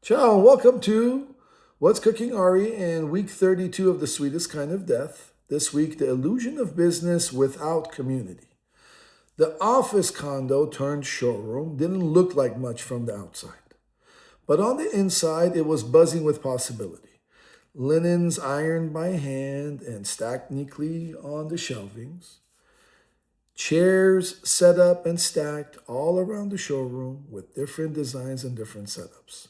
Ciao, and welcome to What's Cooking Ari in week 32 of The Sweetest Kind of Death. This week, the illusion of business without community. The office condo turned showroom didn't look like much from the outside, but on the inside, it was buzzing with possibility. Linens ironed by hand and stacked neatly on the shelvings. Chairs set up and stacked all around the showroom with different designs and different setups.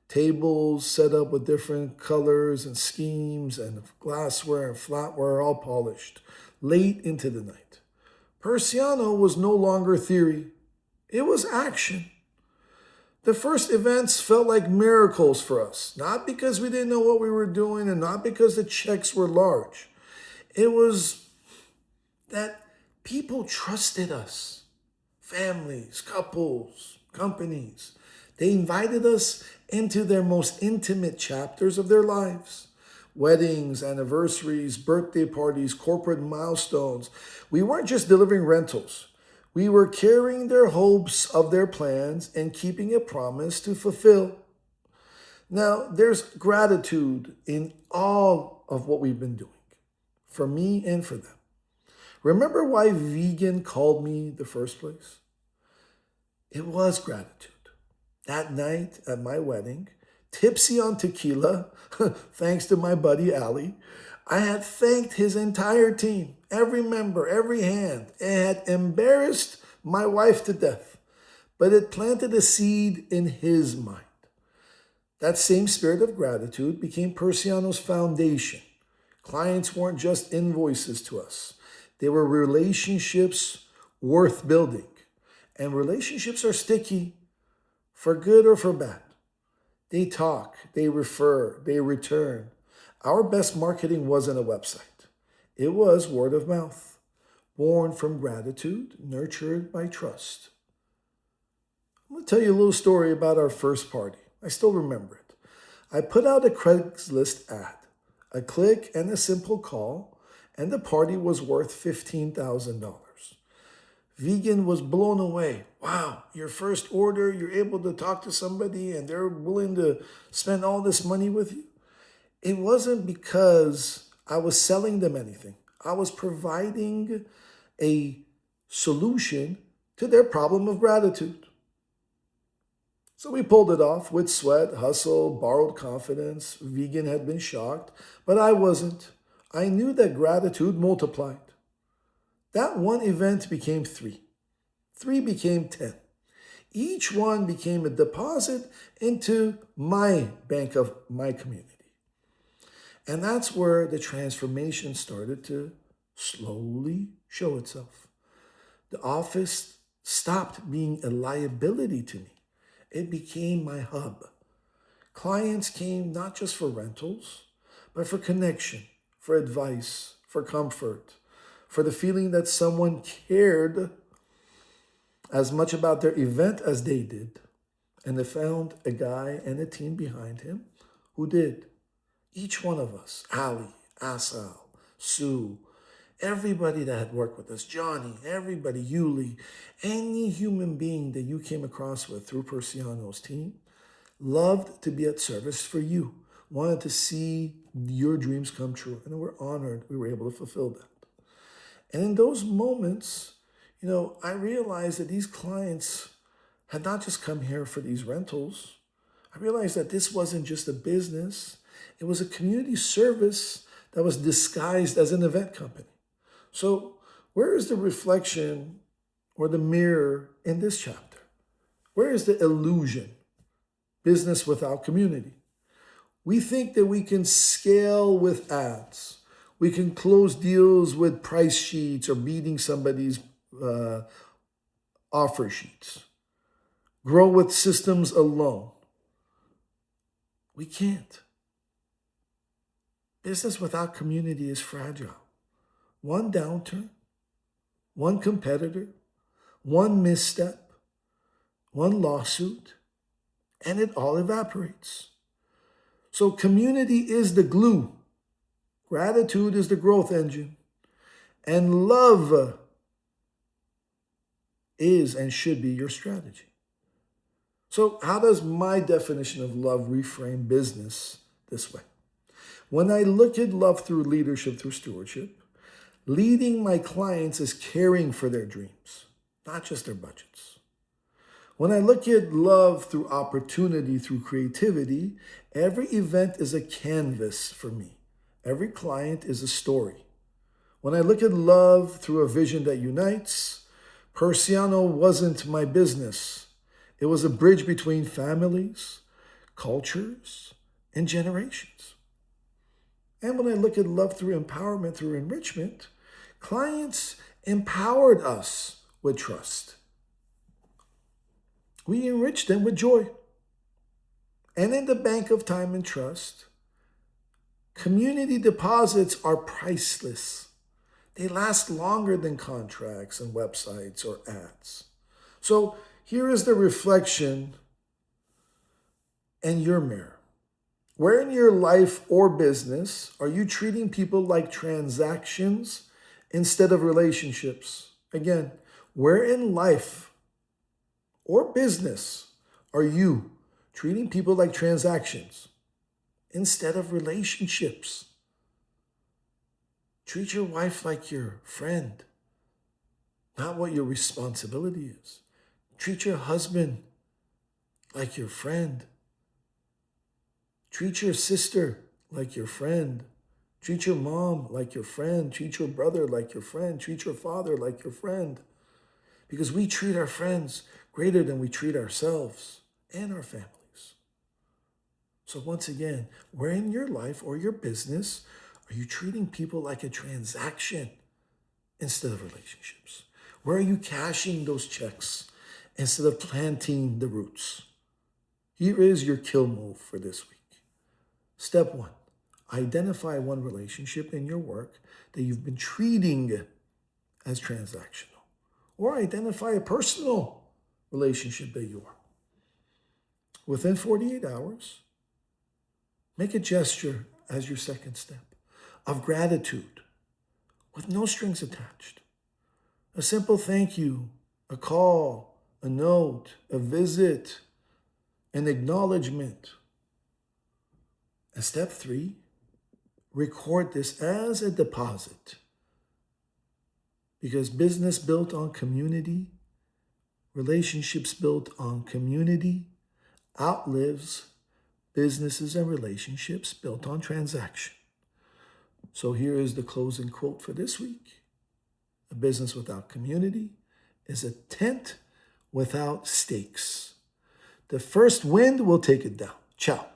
Tables set up with different colors and schemes, and glassware and flatware all polished late into the night. Persiano was no longer theory, it was action. The first events felt like miracles for us, not because we didn't know what we were doing and not because the checks were large. It was that people trusted us, families, couples, companies. They invited us into their most intimate chapters of their lives. Weddings, anniversaries, birthday parties, corporate milestones. We weren't just delivering rentals. We were carrying their hopes of their plans and keeping a promise to fulfill. Now, there's gratitude in all of what we've been doing, for me and for them. Remember why vegan called me the first place? It was gratitude. That night at my wedding, tipsy on tequila, thanks to my buddy Ali, I had thanked his entire team, every member, every hand. It had embarrassed my wife to death, but it planted a seed in his mind. That same spirit of gratitude became Persiano's foundation. Clients weren't just invoices to us, they were relationships worth building. And relationships are sticky for good or for bad. They talk, they refer, they return. Our best marketing wasn't a website, it was word of mouth, born from gratitude, nurtured by trust. I'm going to tell you a little story about our first party. I still remember it. I put out a Craigslist ad, a click and a simple call, and the party was worth $15,000. Vegan was blown away. Wow, your first order, you're able to talk to somebody and they're willing to spend all this money with you. It wasn't because I was selling them anything, I was providing a solution to their problem of gratitude. So we pulled it off with sweat, hustle, borrowed confidence. Vegan had been shocked, but I wasn't. I knew that gratitude multiplied. That one event became three. Three became 10. Each one became a deposit into my bank of my community. And that's where the transformation started to slowly show itself. The office stopped being a liability to me, it became my hub. Clients came not just for rentals, but for connection, for advice, for comfort, for the feeling that someone cared as much about their event as they did. And they found a guy and a team behind him who did. Each one of us, Ali, Asal, Sue, everybody that had worked with us, Johnny, everybody, Yuli, any human being that you came across with through Persiano's team, loved to be at service for you, wanted to see your dreams come true. And we're honored we were able to fulfill that. And in those moments, I realized that these clients had not just come here for these rentals. I realized that this wasn't just a business, it was a community service that was disguised as an event company. So, where is the reflection or the mirror in this chapter? Where is the illusion? Business without community. We think that we can scale with ads. We can close deals with price sheets or beating somebody's uh, offer sheets. Grow with systems alone. We can't. Business without community is fragile. One downturn, one competitor, one misstep, one lawsuit, and it all evaporates. So, community is the glue, gratitude is the growth engine, and love is and should be your strategy. So, how does my definition of love reframe business this way? When I look at love through leadership, through stewardship, leading my clients is caring for their dreams, not just their budgets. When I look at love through opportunity, through creativity, every event is a canvas for me. Every client is a story. When I look at love through a vision that unites, Persiano wasn't my business. It was a bridge between families, cultures, and generations. And when I look at love through empowerment, through enrichment, clients empowered us with trust. We enriched them with joy. And in the bank of time and trust, community deposits are priceless. They last longer than contracts and websites or ads. So here is the reflection in your mirror. Where in your life or business are you treating people like transactions instead of relationships? Again, where in life or business are you treating people like transactions instead of relationships? Treat your wife like your friend, not what your responsibility is. Treat your husband like your friend. Treat your sister like your friend. Treat your mom like your friend. Treat your brother like your friend. Treat your father like your friend. Because we treat our friends greater than we treat ourselves and our families. So once again, where in your life or your business are you treating people like a transaction instead of relationships? Where are you cashing those checks instead of planting the roots? Here is your kill move for this week. Step 1, identify one relationship in your work that you've been treating as transactional, or identify a personal relationship that you are. Within 48 hours, make a gesture as your second step of gratitude with no strings attached. A simple thank you, a call, a note, a visit, an acknowledgement. And step 3, record this as a deposit. Because business built on community, relationships built on community, outlives businesses and relationships built on transaction. So here is the closing quote for this week. A business without community is a tent without stakes. The first wind will take it down. Ciao.